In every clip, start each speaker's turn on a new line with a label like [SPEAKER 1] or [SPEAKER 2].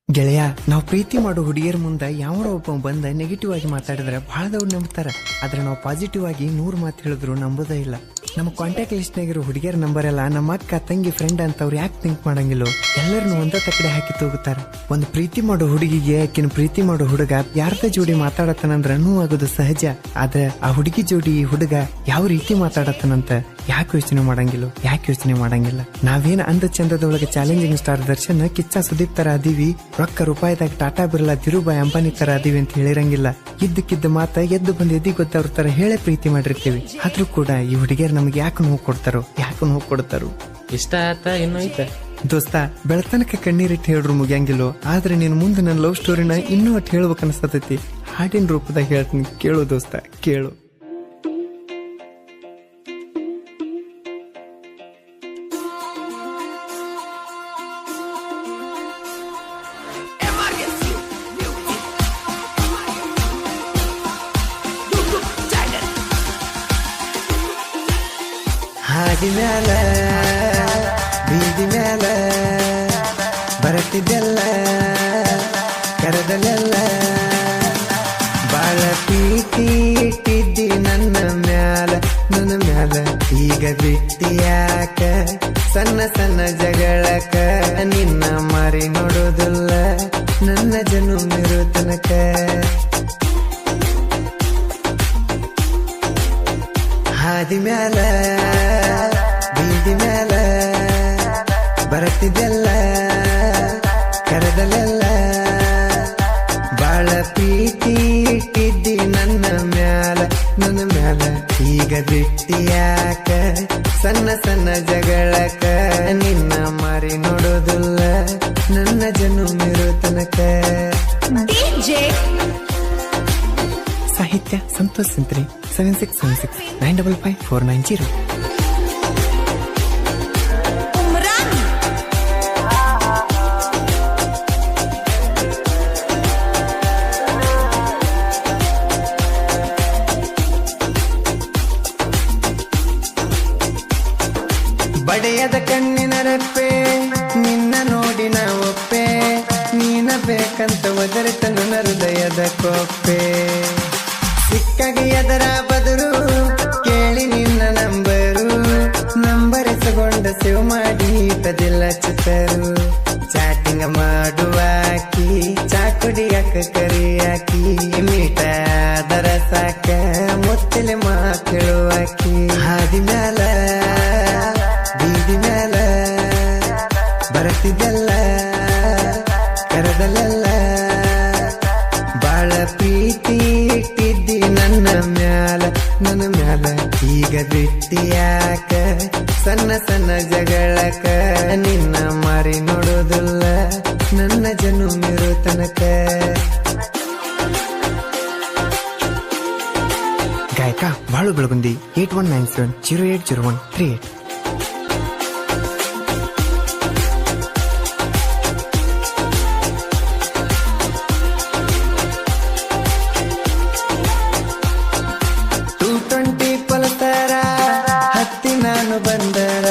[SPEAKER 1] ಗೆಳೆಯ, ನಾವು ಪ್ರೀತಿ ಮಾಡೋ ಹುಡುಗಿಯರ ಮುಂದೆ ಯಾವ ಒಬ್ಬ ಬಂದ ನೆಗೆಟಿವ್ ಆಗಿ ಮಾತಾಡಿದ್ರೆ ಬಹಳದವ್ರು ನಂಬ್ತಾರ. ಆದ್ರೆ ನಾವು ಪಾಸಿಟಿವ್ ಆಗಿ 100 ಮಾತು ಹೇಳಿದ್ರು ನಂಬೋದೇ ಇಲ್ಲ. ನಮ್ಮ ಕಾಂಟ್ಯಾಕ್ಟ್ ಲಿಸ್ಟ್ ನಾಗಿರೋ ಹುಡುಗಿಯರ ನಂಬರ್ ಎಲ್ಲ ನಮ್ಮ ಅಕ್ಕ, ತಂಗಿ, ಫ್ರೆಂಡ್ ಅಂತ ಅವ್ರು ಯಾಕೆ ಥಿಂಕ್ ಮಾಡಂಗಿಲ್ಲ? ಎಲ್ಲರನ್ನು ಒಂದ ಕಡೆ ಹಾಕಿ ತಗೋತಾರ. ಒಂದು ಪ್ರೀತಿ ಮಾಡೋ ಹುಡುಗಿಗೆ ಆಕಿನ ಪ್ರೀತಿ ಮಾಡೋ ಹುಡುಗ ಯಾರ್ದ ಜೋಡಿ ಮಾತಾಡತ್ತನಂದ್ರ ಆಗೋದು ಸಹಜ. ಆದ್ರೆ ಆ ಹುಡುಗಿ ಜೋಡಿ ಹುಡುಗ ಯಾವ ರೀತಿ ಮಾತಾಡತ್ತನಂತ ಯಾಕೆ ಯೋಚನೆ ಮಾಡಂಗಿಲ್ಲ. ನಾವೇನ್ ಅಂದ ಚಂದದೊಳಗೆ ಚಾಲೆಂಜಿಂಗ್ ಸ್ಟಾರ್ ದರ್ಶನ್, ಕಿಚ್ಚ, ಸುದೀಪ್ ತರ ಅದೀವಿ, ರೊಕ್ಕ ರೂಪಾಯಿದಾಗ ಟಾಟಾ ಬಿರ್ಲಾ, ಧಿರುಭಾಯ್ ಅಂಬಾನಿ ತರ ಅದೀವಿ ಅಂತ ಹೇಳಿರಂಗಿಲ್ಲ. ಇದ್ದಕ್ಕಿದ್ದ ಮಾತ ಎದ್ದು ಬಂದು ಎದಿ ಗೊತ್ತವ್ರ ತರ ಹೇಳೇ ಪ್ರೀತಿ ಮಾಡಿರ್ತೀವಿ. ಆದ್ರೂ ಕೂಡ ಈ ಹುಡುಗಿಯರು ನಮ್ಗೆ ಯಾಕೆ ನೋವು ಕೊಡ್ತಾರೋ?
[SPEAKER 2] ಇಷ್ಟ ಆತ ಇನ್ನೂ ಐತ
[SPEAKER 1] ದೋಸ್ತ, ಬೆಳತನಕ ಕಣ್ಣೀರಿಟ್ಟು ಹೇಳ್ರು ಮುಗಿಯಂಗಿಲ್ಲೋ. ಆದ್ರೆ ನೀನ್ ಮುಂದೆ ನನ್ನ ಲವ್ ಸ್ಟೋರಿನ ಇನ್ನೂ ಅಟ್ ಹೇಳ್ಬೇಕು ಅನ್ಸತೈತಿ. ಹಾಡಿನ ರೂಪದಾಗ ಹೇಳ್ತೀನಿ, ಕೇಳು ದೋಸ್ತ, ಕೇಳು. ಹಾದಿ ಮ್ಯಾಲ ಬೀದಿ ಮ್ಯಾಲ ಬರತ್ತಿದ್ದೆಲ್ಲ ಕರದಲ್ಲೆಲ್ಲ ಬಾಳ ಪ್ರೀತಿ ಇಟ್ಟಿದ್ದಿ ನನ್ನ ಮ್ಯಾಲ ಈಗ ಬಿಟ್ಟಿಯಾಕ ಸಣ್ಣ ಸಣ್ಣ ಜಗಳಕ ನಿನ್ನ ಮಾರಿ ನೋಡೋದಿಲ್ಲ ನನ್ನ ಜನುಮಿರೋ ತನಕ. ಹಾದಿ ಮ್ಯಾಲ ಬೀದಿ ಮ್ಯಾಲ ಬರತ್ತಿದ್ದೆಲ್ಲ ಕರದಲ್ಲೆಲ್ಲ ಬಾಳ ಪ್ರೀತಿ ಇಟ್ಟಿದ್ದಿ ನನ್ನ ಮ್ಯಾಲ ಈಗ ಬಿಟ್ಟಿಯಾಕ ಸಣ್ಣ ಸಣ್ಣ ಜಗಳಕ ನಿನ್ನ ಮಾರಿ ನೋಡೋದಿಲ್ಲ ನನ್ನ ಜನುಮಿರೋ ತನಕ. ಸಾಹಿತ್ಯ ಸಂತೋಷ್ ಸಿಂತ್ರಿ 7676955490. ಬಡೆಯದ ಕಣ್ಣಿನ ರೆಪ್ಪೆ ನಿನ್ನ ನೋಡಿ ನಾ ಒಪ್ಪೆ, ನೀನ ಬೇಕಂತ ಒದರಿತ ನನ್ನ ಹೃದಯದ ಕೊಪ್ಪೆ. ಸಿಕ್ಕಾಗ ಎದರ ಬದರು ಕೇಳಿ ನಿನ್ನ ನಂಬರ್ ಎಸಗೊಂಡ ಸೇವ್ ಮಾಡಿ ಇಟ್ಟದಿಲ್ಲ ಚಿತ್ತರು. ಚಾಟಿಂಗ್ ಮಾಡುವಾಕಿ ಚಾಕುಡಿಯಾಕ ಕರಿಯಾಕಿ ಮೀಟ ದರ ಸಾಕ ಮುತ್ತಲೆ ಮಾಕೇಳುವಾಕಿ. ಹಾದಿ ಮ್ಯಾಲ ಬೀದಿ ಮ್ಯಾಲ ಬರತ್ತಿದ್ದೆಲ್ಲ ಕರದಲ್ಲೆಲ್ಲ ಬಾಳ ಪ್ರೀತಿ ಇಟ್ಟಿದ್ದಿ ನನ್ನ ಮ್ಯಾಲ ಈಗ ಬಿಟ್ಟಿಯಾಕ ಸಣ್ಣ ಸಣ್ಣ ಜಗಳಕ ನಿನ್ನ ಮಾರಿ ನೋಡೋದಿಲ್ಲ ನನ್ನ ಜನುಮಿರೋ ತನಕ. ಗಾಯಕ ಬಾಳು ಬೆಳಗುಂದಿ 8197080138. ನಾನು ಬಂದರ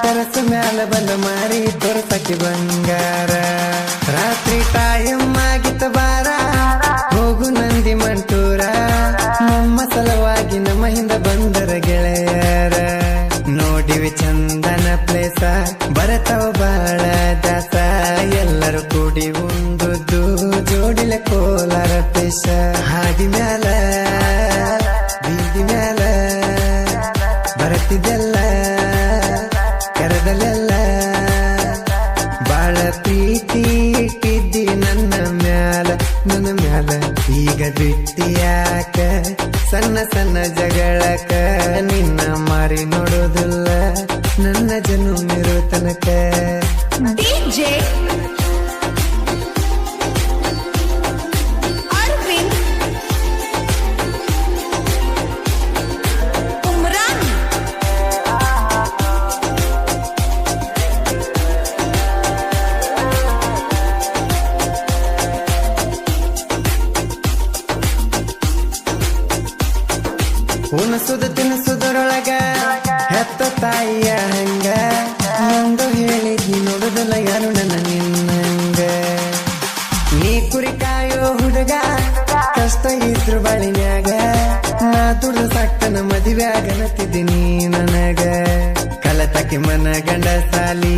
[SPEAKER 1] ತರಸ ಮ್ಯಾಲ ಬಂದ ಮಾರಿ ತೋರ್ಸಕ್ಕೆ ಬಂಗಾರ. ರಾತ್ರಿ ಟೈಮ್ ಆಗಿತ್ತ ಬಾರ ಹೋಗು ನಂದಿ ಮಂಟೂರ, ನಮ್ಮ ಸಲವಾಗಿ ನಮ್ಮ ಹಿಂದ ಬಂದರ ಗೆಳೆಯರ. ನೋಡಿವಿ ಚಂದನ ಪ್ಲೇಸ ಬರತಾವ ಬಾಳ ದಾಸ, ಎಲ್ಲರೂ ಕೂಡಿ ಉಂಡುದು ಜೋಡಿಲೆ ಕೋಲಾರ ಪೇಶ. ಹಾದಿ ಮ್ಯಾಲ ಬೀದಿ ಮ್ಯಾಲ ಬರತ್ತಿದ್ದೆಲ್ಲ ಕರದಲ್ಲೆಲ್ಲ ಬಾಳ ಪ್ರೀತಿ ಇಟ್ಟಿದ್ದಿ ನನ್ನ ಮ್ಯಾಲ ಈಗ ಬಿಟ್ಟಿಯಾಕ ಸಣ್ಣ ಸಣ್ಣ ಜಗಳಕ ನಿನ್ನ ಮಾರಿ ನೋಡೋದಿಲ್ಲ ನನ್ನ ಜನುಮಿರೋ ತನಕ. ಉಣಸುದ ತಿನಸುದರೊಳಗ ಹೆತ್ತ ತಾಯಿಯ ಹಂಗ ಎಂದು ಹೇಳಿದ್ನಿ ನೋಡುದಲ್ಲ ಯಾರು ನನ್ನ ನಿನ್ನಂಗ. ಕಷ್ಟ ಇದ್ರು ಬಾಳಿನ್ಯಾಗ ನಾ ದುಡ್ದು ಸಾಕ್ತನ ಮದುವೆಯಾಗನತ್ತಿದ್ದೀನಿ ನನಗ ಕಲತಕ್ಕೆ ಮನ ಗಂಡ ಸಾಲಿ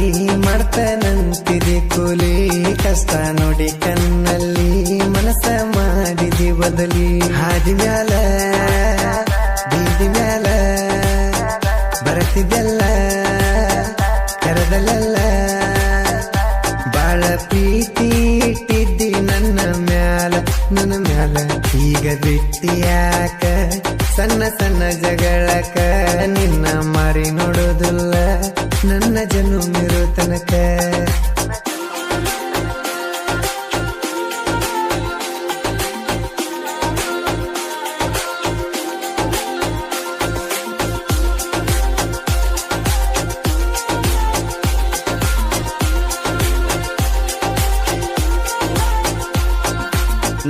[SPEAKER 1] ಮಾಡ್ತನಂತಿದೆ ಕೂಲಿ ಕಷ್ಟ ನೋಡಿ ಕಣ್ಣಲ್ಲಿ ಮನಸ್ಸ ಮಾಡಿದಿ ಬದಲಿ ಹಾದಿ ಮ್ಯಾಲ ಬೀದಿ ಮ್ಯಾಲ ಬರತಿದ್ದೆಲ್ಲ ಕರದಲ್ಲೆಲ್ಲ ಬಾಳ ಪ್ರೀತಿ ಇಟ್ಟಿದ್ದಿ ನನ್ನ ಮ್ಯಾಲ ಈಗ ಬಿಟ್ಟಿಯಾಕ ಸಣ್ಣ ಸಣ್ಣ ಜಗಳಕ ನಿನ್ನ ಮಾರಿ ನೋಡೋದಿಲ್ಲ ನನ್ನ ಜನುಮಿರೋ ತನಕ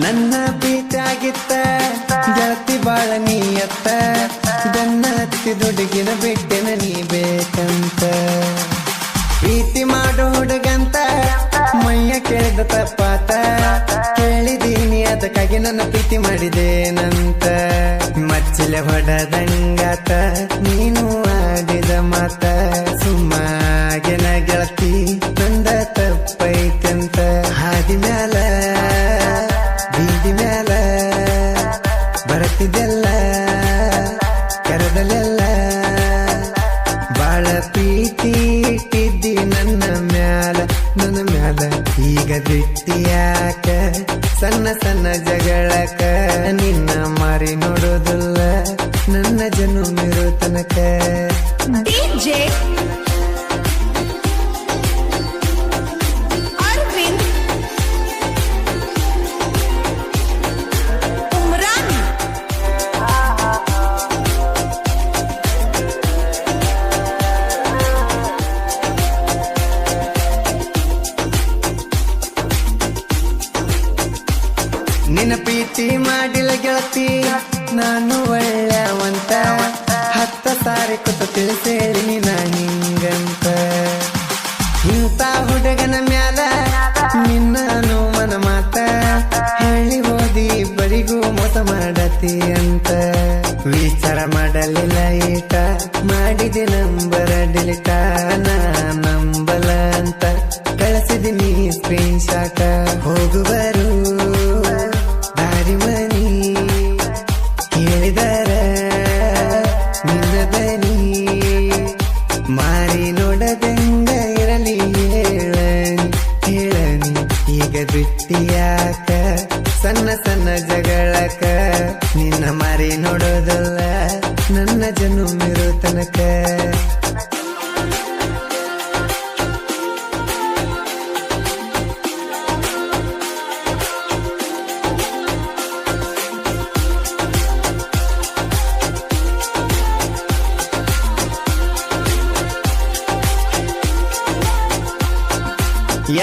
[SPEAKER 1] ನನ್ನ ಪ್ರೀತಿಯಾಗಿತ್ತ ಗೆಳತಿ ಬಾಳ ನೀಯತ್ತ ಬೆನ್ನ ಹತ್ತಿ ದುಡುಗಿನ ಬಿಟ್ಟೆನ ನೀ ಬೇಕಂತ ಪ್ರೀತಿ ಮಾಡೋ ಹುಡುಗಂತ ಮೈಯ ಕೇಳಿದ ತಪ್ಪಾತ ಕೇಳಿದೀನಿ ಅದಕ್ಕಾಗಿ ನನ್ನ ಪ್ರೀತಿ ಮಾಡಿದೇನಂತ ಮಚ್ಚಲೆ ಹೊಡದಂಗಾತ ನೀನು ಆಡಿದ ಮಾತ ಸುಮ್ಮಾಗೆನ ಗೆಳತಿ ನಂದ ತಪ್ಪೈತಂತ ಹಾದಿ ಮ್ಯಾಲ ಬೀದಿ ಮ್ಯಾಲ ಬರತಿದ್ದೆಲ್ಲ ಕರದಲ್ಲೆಲ್ಲ ಬಾಳ ಪ್ರೀತಿ ಇಟ್ಟಿದ್ದಿ ನನ್ನ ಮ್ಯಾಲ ಈಗ ಬಿಟ್ಟಿಯಾಕ ಸಣ್ಣ ಸಣ್ಣ ಜಗಳಕ ನಿನ್ನ ಮಾರಿ ನೋಡೋದಿಲ್ಲ ನನ್ನ ಜನುಮಿರೋ ತನಕ
[SPEAKER 3] ಡಿಜೆ
[SPEAKER 1] ನಿನ್ನ ಪ್ರೀತಿ ಮಾಡಿಲ್ಲ ಗೆಳತಿ ನಾನು ಒಳ್ಳೆವಂತ 10 ಸಾರಿ ಕೂತು ತಿಳಿಸೇಳಿ ನಾ ಹಿಂಗಂತ ಇಂಥ ಹುಡುಗನ ಮ್ಯಾಲ ನಿನ್ನ ಮನ ಮಾತ ಹೇಳಿ ಹೋದಿ ಬರಿಗೂ ಮೋಸ ಮಾಡತಿ ಅಂತ ವಿಚಾರ ಮಾಡಲಿಲ್ಲ ಈಟ ಮಾಡಿದೆ ನಂಬರ ಡಿಲಿಟ ನಾ ನಂಬಲ ಅಂತ ಕಳಿಸಿದಿನಿ ಸ್ಕ್ರೀನ್ ಶಾಟ ಹೋಗುವರು ಮನಿ ಕೇಳಿದರ ನಿನ್ನ ದನಿ ಮಾರಿ ನೋಡದಂಗ ಇರಲಿ ಹೇಳನಿ ಈಗ ಬಿಟ್ಟಿಯಾಕ ಸಣ್ಣ ಸಣ್ಣ ಜಗಳಕ ನಿನ್ನ ಮಾರಿ ನೋಡೋದಲ್ಲ ನನ್ನ ಜನುಮಿರೋ ತನಕ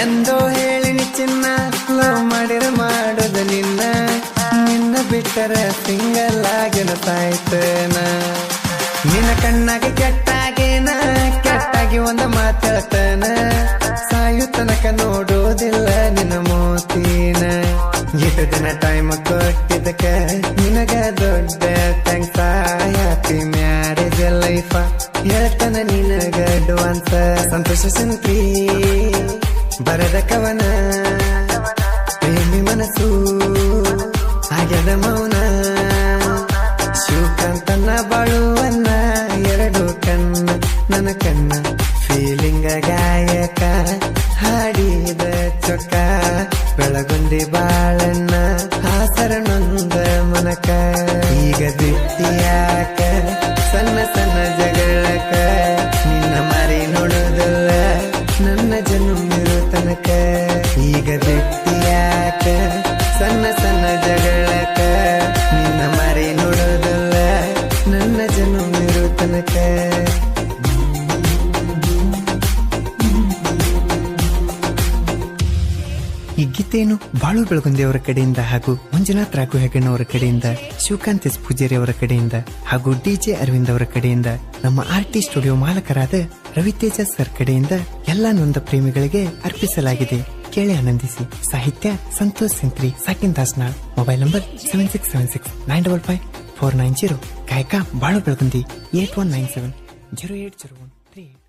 [SPEAKER 1] ಎಂದೋ ಹೇಳಿನಿ ಚಿನ್ನ ಲವ್ ಮಾಡಿರ ಮಾಡೋದು ನಿನ್ನ ಬಿಟ್ಟರ ಸಿಂಗಲ್ ಆಗಿನ ಸಾಯ್ತೇನ ನಿನ್ನ ಕಣ್ಣಾಗಿ ಕೆಟ್ಟಾಗೇನ ಕೆಟ್ಟಾಗಿ ಒಂದ ಮಾತಾಡ್ತಾನ ಸಾಯು ತನಕ ನೋಡೋದಿಲ್ಲ ನಿನ್ನ ಮೋತಿನ ಎಷ್ಟು ದಿನ ಟೈಮ್ ಕೊಟ್ಟಿದ್ದಕ ನಿನಗ ದೊಡ್ಡ ಥ್ಯಾಂಕ್ಸ್ ಹ್ಯಾಪಿ ಮ್ಯಾರೇಜ್ ಲೈಫ ಹೇಳ್ತಾನ ನಿನಗ ಅಡ್ವಾನ್ಸ್ ಸಂತೋಷ ಸಂತ್ರಿ ಬರದ ಕವನ ಪ್ರೇಮಿ ಮನಸ್ಸು ಆಗ್ಯದ ಮೌನ ಶಿವಕಾಂತನ ಬಾಳುವನ್ನ 2 ಕಣ್ಣ ನನ್ನ ಕಣ್ಣ ಫೀಲಿಂಗ ಗಾಯಕ ಹಾಡಿದ ಚೊಕ್ಕ ಬೆಳಗುಂದಿ ಬಾಳಣ್ಣ ಹಾಸರನೊಂದ ಮನಕ ಈಗ ಬಿಟ್ಟಿಯಾಕ ಸಣ್ಣ ಸಣ್ಣ ಜಗಳಕ ನಿನ್ನ ಮಾರಿ ನೋಡೋದಲ್ಲ ನನ್ನ ಜನುಮಿರೋ ತನಕ ಈಗ ಬಿಟ್ಟಿಯಾಕ ಸಣ್ಣ ಸಣ್ಣ ಜಗಳಕ ನಿನ್ನ ಮಾರಿ ನೋಡೋದಲ್ಲ ನನ್ನ ಜನುಮಿರೋ ತನಕ ಈ ಗೀತೆಯನ್ನು ಬಾಳು ಬೆಳಗುಂದಿಯವರ ಕಡೆಯಿಂದ ಹಾಗೂ ಮಂಜುನಾಥ್ ರಾಘು ಹೆಗಣ್ಣವರ ಕಡೆಯಿಂದ ಶಿವಕಾಂತ್ ಎಸ್ ಪೂಜಾರಿ ಅವರ ಕಡೆಯಿಂದ ಹಾಗೂ ಡಿಜೆ ಅರವಿಂದ್ ಅವರ ಕಡೆಯಿಂದ ನಮ್ಮ ಆರ್ಟಿ ಸ್ಟುಡಿಯೋ ಮಾಲಕರಾದ ರವಿತೇಜ ಸರ್ ಕಡೆಯಿಂದ ಎಲ್ಲಾ ನೊಂದ ಪ್ರೇಮಿಗಳಿಗೆ ಅರ್ಪಿಸಲಾಗಿದೆ. ಕೇಳಿ ಆನಂದಿಸಿ. ಸಾಹಿತ್ಯ ಸಂತೋಷ್ ಸಿಂತ್ರಿ, ಸಾಕಿನ್ ದಾಸ್ನಾಳ್. Mobile number 7676955490. ಗಾಯಕ ಬಾಳು ಬೆಳಗುಂದಿ 8197080138.